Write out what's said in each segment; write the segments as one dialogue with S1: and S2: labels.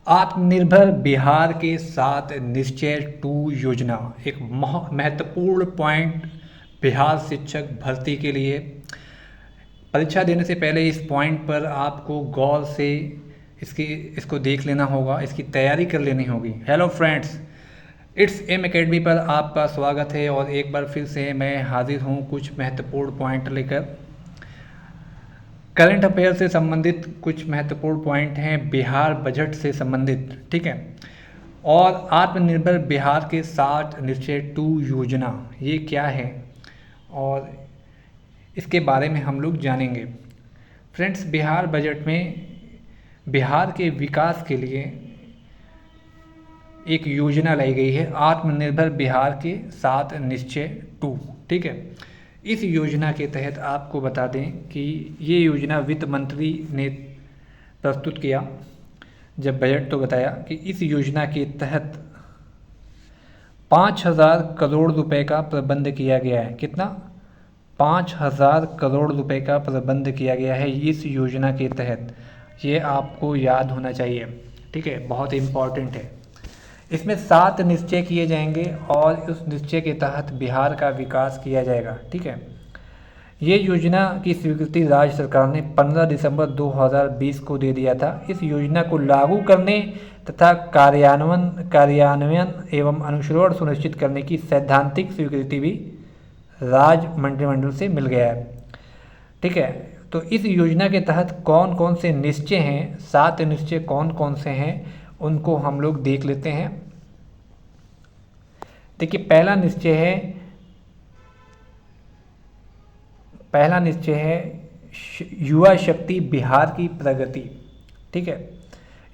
S1: आत्मनिर्भर बिहार के साथ निश्चय टू योजना एक महत्वपूर्ण पॉइंट बिहार शिक्षक भर्ती के लिए। परीक्षा देने से पहले इस पॉइंट पर आपको गौर से इसको देख लेना होगा, इसकी तैयारी कर लेनी होगी। Hello friends, it's M academy पर आपका स्वागत है और एक बार फिर से मैं हाजिर हूँ कुछ महत्वपूर्ण पॉइंट लेकर। करंट अफेयर से संबंधित कुछ महत्वपूर्ण पॉइंट हैं, बिहार बजट से संबंधित, ठीक है। और आत्मनिर्भर बिहार के साथ निश्चय टू योजना ये क्या है और इसके बारे में हम लोग जानेंगे। फ्रेंड्स, बिहार बजट में बिहार के विकास के लिए एक योजना लाई गई है, आत्मनिर्भर बिहार के साथ निश्चय टू, ठीक है। इस योजना के तहत आपको बता दें कि ये योजना वित्त मंत्री ने प्रस्तुत किया जब बजट तो बताया कि इस योजना के तहत 5,000 करोड़ रुपए का प्रबंध किया गया है। कितना? 5,000 करोड़ रुपए का प्रबंध किया गया है इस योजना के तहत। ये आपको याद होना चाहिए, ठीक है, बहुत इम्पॉर्टेंट है। इसमें 7 निश्चय किए जाएंगे और उस निश्चय के तहत बिहार का विकास किया जाएगा, ठीक है। ये योजना की स्वीकृति राज्य सरकार ने 15 दिसंबर 2020 को दे दिया था। इस योजना को लागू करने तथा कार्यान्वयन एवं अनुश्रवण सुनिश्चित करने की सैद्धांतिक स्वीकृति भी राज्य मंत्रिमंडल से मिल गया है, ठीक है। तो इस योजना के तहत कौन कौन से निश्चय हैं, 7 निश्चय कौन कौन से हैं उनको हम लोग देख लेते हैं। देखिए, पहला निश्चय है युवा शक्ति बिहार की प्रगति, ठीक है।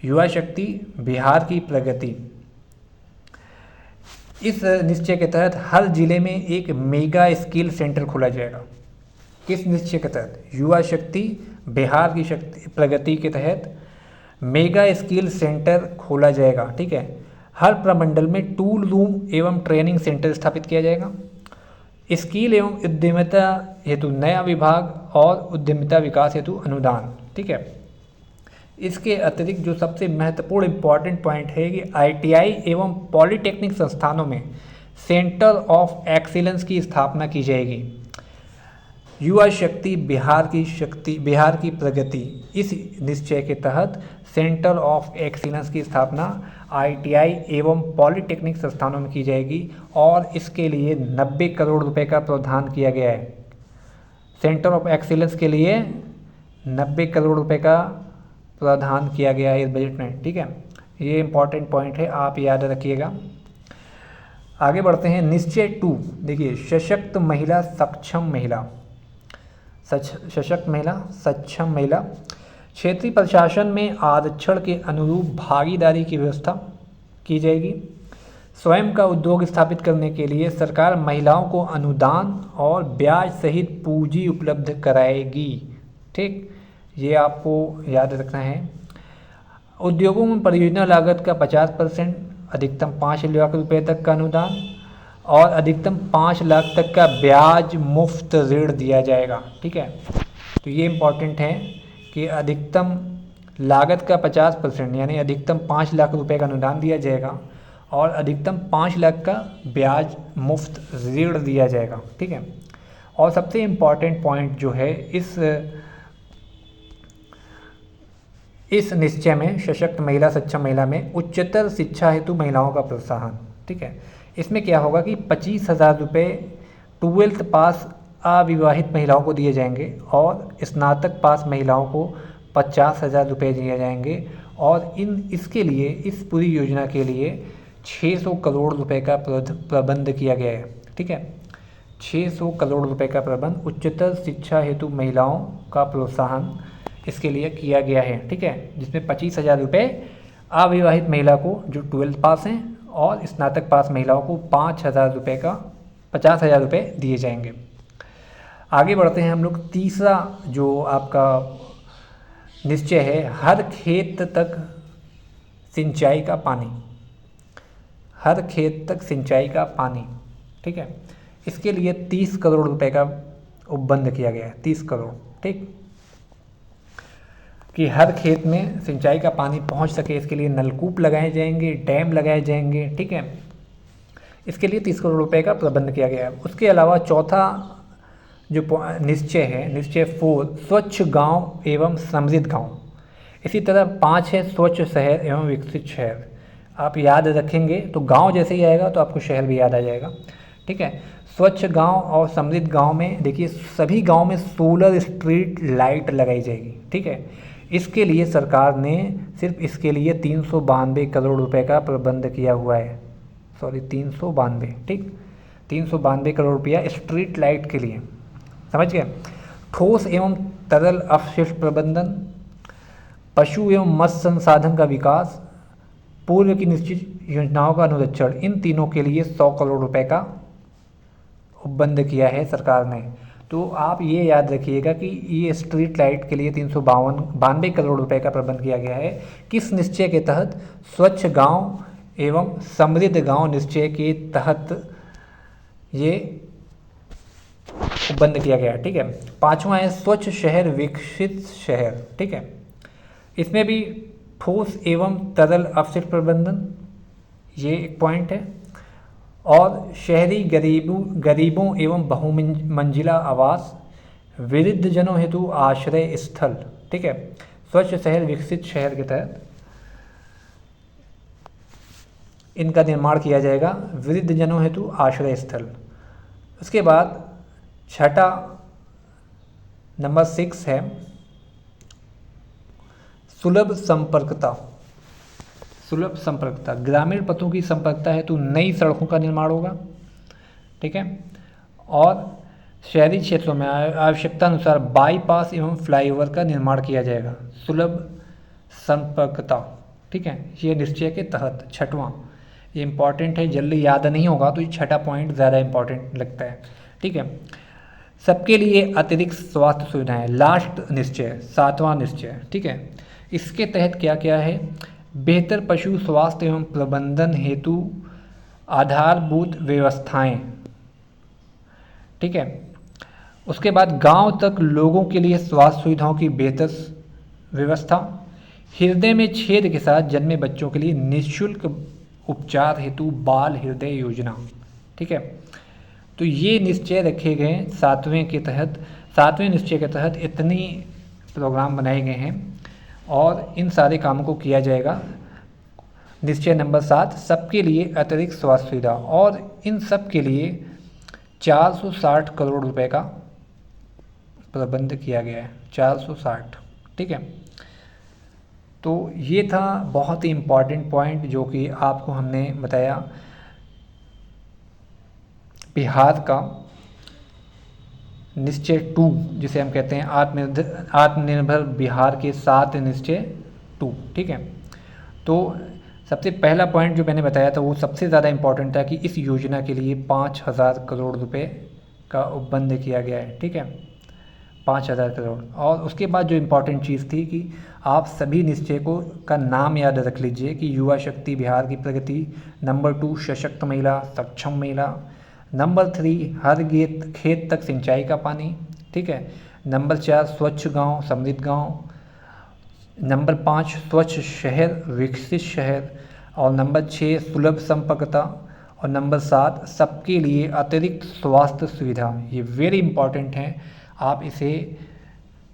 S1: युवा शक्ति बिहार की प्रगति। इस निश्चय के तहत हर जिले में एक मेगा स्किल सेंटर खोला जाएगा। किस निश्चय के तहत? युवा शक्ति बिहार की प्रगति के तहत मेगा स्किल सेंटर खोला जाएगा, ठीक है। हर प्रमंडल में टूल रूम एवं ट्रेनिंग सेंटर स्थापित किया जाएगा। स्किल एवं उद्यमिता हेतु नया विभाग और उद्यमिता विकास हेतु अनुदान, ठीक है। इसके अतिरिक्त जो सबसे महत्वपूर्ण इम्पॉर्टेंट पॉइंट है कि ITI एवं पॉलिटेक्निक संस्थानों में सेंटर ऑफ एक्सीलेंस की स्थापना की जाएगी। युवा शक्ति बिहार की प्रगति, इस निश्चय के तहत सेंटर ऑफ एक्सीलेंस की स्थापना ITI एवं पॉलिटेक्निक संस्थानों में की जाएगी और इसके लिए 90 करोड़ रुपए का प्रावधान किया गया है। सेंटर ऑफ एक्सीलेंस के लिए 90 करोड़ रुपए का प्रावधान किया गया है इस बजट में, ठीक है। ये इंपॉर्टेंट पॉइंट है, आप याद रखिएगा। आगे बढ़ते हैं। निश्चय टू, देखिए, सशक्त महिला सक्षम महिला, सशक्त महिला सक्षम महिला। क्षेत्रीय प्रशासन में आरक्षण के अनुरूप भागीदारी की व्यवस्था की जाएगी। स्वयं का उद्योग स्थापित करने के लिए सरकार महिलाओं को अनुदान और ब्याज सहित पूंजी उपलब्ध कराएगी, ठीक, ये आपको याद रखना है। उद्योगों में परियोजना लागत का 50%, अधिकतम 5 लाख रुपए तक का अनुदान और अधिकतम 5 लाख तक का ब्याज मुफ्त ऋण दिया जाएगा, ठीक है। तो ये इम्पॉर्टेंट है कि अधिकतम लागत का 50% यानी अधिकतम 5 लाख रुपए का अनुदान दिया जाएगा और अधिकतम 5 लाख का ब्याज मुफ्त ऋण दिया जाएगा, ठीक है। और सबसे इम्पॉर्टेंट पॉइंट जो है इस निश्चय में, सशक्त महिला सक्षम महिला में, उच्चतर शिक्षा हेतु महिलाओं का प्रोत्साहन, ठीक है। इसमें क्या होगा कि 25,000 रुपये 12th पास अविवाहित महिलाओं को दिए जाएंगे और स्नातक पास महिलाओं को 50,000 रुपये दिए जाएंगे और इसके लिए, इस पूरी योजना के लिए 600 करोड़ रुपए का प्रबंध किया गया है, ठीक है। 600 करोड़ रुपए का प्रबंध उच्चतर शिक्षा हेतु महिलाओं का प्रोत्साहन इसके लिए किया गया है, ठीक है। जिसमें 25,000 रुपये अविवाहित महिला को जो 12th पास हैं और स्नातक पास महिलाओं को 50,000 रुपये दिए जाएंगे। आगे बढ़ते हैं हम लोग। तीसरा जो आपका निश्चय है, हर खेत तक सिंचाई का पानी, हर खेत तक सिंचाई का पानी, ठीक है। इसके लिए 30 करोड़ रुपए का उपबंध किया गया है, 30 करोड़, ठीक। कि हर खेत में सिंचाई का पानी पहुंच सके, इसके लिए नलकूप लगाए जाएंगे, डैम लगाए जाएंगे, ठीक है। इसके लिए 30 करोड़ रुपए का प्रबंध किया गया है। उसके अलावा चौथा जो निश्चय है, निश्चय 4, स्वच्छ गांव एवं समृद्ध गांव। इसी तरह 5 है स्वच्छ शहर एवं विकसित शहर। आप याद रखेंगे तो गांव जैसे ही आएगा तो आपको शहर भी याद आ जाएगा, ठीक है। स्वच्छ गांव और समृद्ध गांव में देखिए सभी गांव में सोलर स्ट्रीट लाइट लगाई जाएगी, ठीक है। इसके लिए सरकार ने सिर्फ इसके लिए 392 करोड़ रुपए का प्रबंध किया हुआ है, सॉरी 392, ठीक, 392 करोड़ रुपया स्ट्रीट लाइट के लिए, समझ गए। ठोस एवं तरल अपशिष्ट प्रबंधन, पशु एवं मत्स्य संसाधन का विकास, पूर्व की निश्चित योजनाओं का अनुरक्षण, इन तीनों के लिए 100 करोड़ रुपए का उपबंध किया है सरकार ने। तो आप ये याद रखिएगा कि ये स्ट्रीट लाइट के लिए 392 करोड़ रुपए का प्रबंध किया गया है। किस निश्चय के तहत? स्वच्छ गांव एवं समृद्ध गांव निश्चय के तहत ये उपबंध किया गया है, ठीक है। पांचवा है स्वच्छ शहर विकसित शहर, ठीक है। इसमें भी ठोस एवं तरल अपशिष्ट प्रबंधन ये एक पॉइंट है, और शहरी गरीबों एवं बहुमंजिला आवास, वृद्धजनों हेतु आश्रय स्थल, ठीक है। स्वच्छ शहर विकसित शहर के तहत इनका निर्माण किया जाएगा, वृद्धजनों हेतु आश्रय स्थल। उसके बाद छठा नंबर 6 है सुलभ संपर्कता। सुलभ संपर्कता, ग्रामीण पथों की संपर्कता हेतु नई सड़कों का निर्माण होगा, ठीक है। और शहरी क्षेत्रों में आवश्यकता अनुसार बाईपास एवं फ्लाईओवर का निर्माण किया जाएगा। सुलभ संपर्कता, ठीक है, ये निश्चय के तहत छठवां, ये इंपॉर्टेंट है, जल्दी याद नहीं होगा तो ये छठा पॉइंट ज़्यादा इंपॉर्टेंट लगता है, ठीक है। सबके लिए अतिरिक्त स्वास्थ्य सुविधाएं, लास्ट निश्चय, सातवां निश्चय, ठीक है। इसके तहत क्या क्या है? बेहतर पशु स्वास्थ्य एवं प्रबंधन हेतु आधारभूत व्यवस्थाएं, ठीक है। उसके बाद गांव तक लोगों के लिए स्वास्थ्य सुविधाओं की बेहतर व्यवस्था, हृदय में छेद के साथ जन्मे बच्चों के लिए निःशुल्क उपचार हेतु बाल हृदय योजना, ठीक है। तो ये निश्चय रखे गए सातवें निश्चय के तहत इतनी प्रोग्राम बनाए गए हैं और इन सारे कामों को किया जाएगा। निश्चय नंबर 7, सबके लिए अतिरिक्त स्वास्थ्य सुविधा, और इन सब के लिए 460 करोड़ रुपए का प्रबंध किया गया है, 460, ठीक है। तो ये था बहुत ही इम्पॉर्टेंट पॉइंट जो कि आपको हमने बताया बिहार का निश्चय 2, जिसे हम कहते हैं आत्मनिर्भर बिहार के 7 निश्चय 2, ठीक है। तो सबसे पहला पॉइंट जो मैंने बताया था वो सबसे ज़्यादा इम्पॉर्टेंट था कि इस योजना के लिए 5000 करोड़ रुपए का उपबंध किया गया है, ठीक है, 5000 करोड़। और उसके बाद जो इम्पोर्टेंट चीज़ थी कि आप सभी निश्चय को का नाम याद रख लीजिए कि युवा शक्ति बिहार की प्रगति, नंबर 2 सशक्त महिला सक्षम महिला, नंबर 3 हर खेत तक सिंचाई का पानी, ठीक है, नंबर 4 स्वच्छ गांव समृद्ध गांव, नंबर 5 स्वच्छ शहर विकसित शहर, और नंबर 6 सुलभ संपर्कता, और नंबर 7 सबके लिए अतिरिक्त स्वास्थ्य सुविधा। ये वेरी इंपॉर्टेंट हैं, आप इसे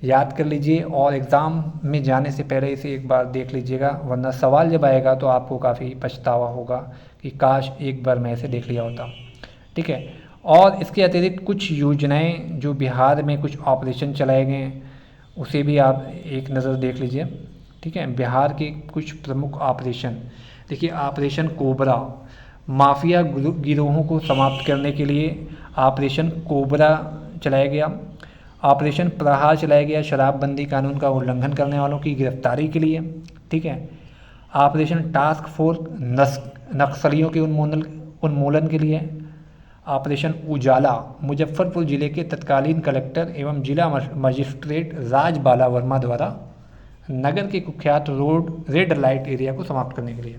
S1: याद कर लीजिए और एग्ज़ाम में जाने से पहले इसे एक बार देख लीजिएगा, वरना सवाल जब आएगा तो आपको काफ़ी पछतावा होगा कि काश एक बार मैं इसे देख लिया होता, ठीक है। और इसके अतिरिक्त कुछ योजनाएं जो बिहार में कुछ ऑपरेशन चलाए गए हैं उसे भी आप एक नज़र देख लीजिए, ठीक है। बिहार के कुछ प्रमुख ऑपरेशन देखिए, ऑपरेशन कोबरा, माफिया गिरोहों को समाप्त करने के लिए ऑपरेशन कोबरा चलाया गया। ऑपरेशन प्रहार चलाया गया शराबबंदी कानून का उल्लंघन करने वालों की गिरफ्तारी के लिए, ठीक है। ऑपरेशन टास्क फोर्स नक्सलियों के उन्मूलन के लिए। ऑपरेशन उजाला मुजफ्फरपुर जिले के तत्कालीन कलेक्टर एवं जिला मजिस्ट्रेट राज बाला वर्मा द्वारा नगर के कुख्यात रेड लाइट एरिया को समाप्त करने के लिए।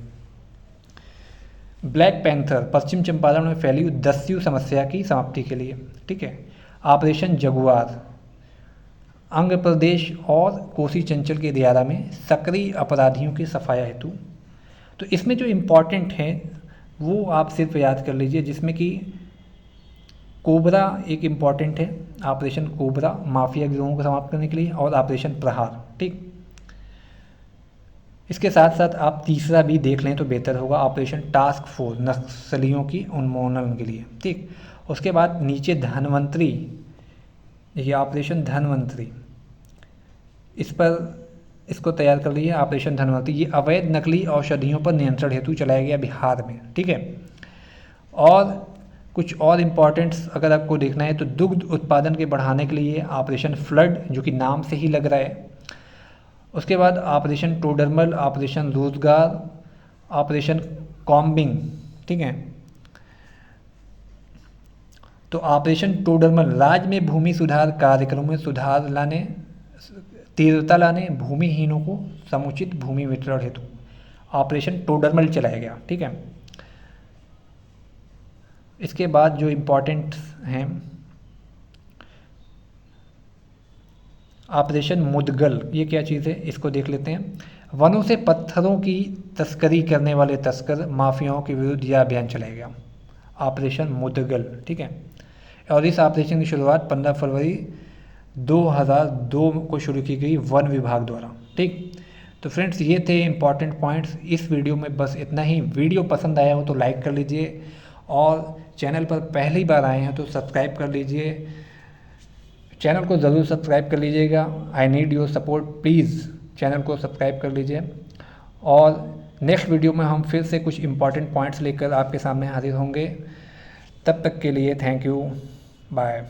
S1: ब्लैक पैंथर पश्चिम चंपारण में फैली दस्यु समस्या की समाप्ति के लिए, ठीक है। ऑपरेशन जगुआर आंध्र प्रदेश और कोसी चंचल के दियारा में सक्रिय अपराधियों की सफाया हेतु। तो इसमें जो इम्पोर्टेंट है वो आप सिर्फ याद कर लीजिए, जिसमें कि कोबरा एक इम्पॉर्टेंट है, ऑपरेशन कोबरा माफिया गिरोहों को समाप्त करने के लिए, और ऑपरेशन प्रहार। ठीक, इसके साथ साथ आप तीसरा भी देख लें तो बेहतर होगा, ऑपरेशन टास्क फोर्स नक्सलियों की उन्मूलन के लिए। ठीक, उसके बाद नीचे धनवंतरी, ये ऑपरेशन धनवंतरी, इस पर इसको तैयार कर लीजिए, ऑपरेशन धनवंतरी। ये अवैध नकली औषधियों पर नियंत्रण हेतु चलाया गया बिहार में। ठीक है, और कुछ और इम्पॉर्टेंट्स अगर आपको देखना है तो दुग्ध उत्पादन के बढ़ाने के लिए ऑपरेशन फ्लड, जो कि नाम से ही लग रहा है। उसके बाद ऑपरेशन टोडरमल, ऑपरेशन रोजगार, ऑपरेशन कॉम्बिंग। ठीक है, तो ऑपरेशन टोडरमल राज्य में भूमि सुधार कार्यक्रमों में सुधार लाने, तीव्रता लाने, भूमिहीनों को समुचित भूमि वितरण हेतु ऑपरेशन टोडरमल चलाया गया। ठीक है, इसके बाद जो इम्पोर्टेंट हैं, ऑपरेशन मुदगल, ये क्या चीज़ है इसको देख लेते हैं। वनों से पत्थरों की तस्करी करने वाले तस्कर माफियाओं के विरुद्ध यह अभियान चलाया गया, ऑपरेशन मुदगल। ठीक है, और इस ऑपरेशन की शुरुआत 15 फरवरी 2002 को शुरू की गई वन विभाग द्वारा। ठीक, तो फ्रेंड्स ये थे इम्पॉर्टेंट पॉइंट्स इस वीडियो में, बस इतना ही। वीडियो पसंद आया हो तो लाइक कर लीजिए, और चैनल पर पहली बार आए हैं तो सब्सक्राइब कर लीजिए, चैनल को ज़रूर सब्सक्राइब कर लीजिएगा। I need your support, please channel को सब्सक्राइब कर लीजिए। और नेक्स्ट वीडियो में हम फिर से कुछ इम्पॉर्टेंट पॉइंट्स लेकर आपके सामने हाजिर होंगे। तब तक के लिए थैंक यू, बाय।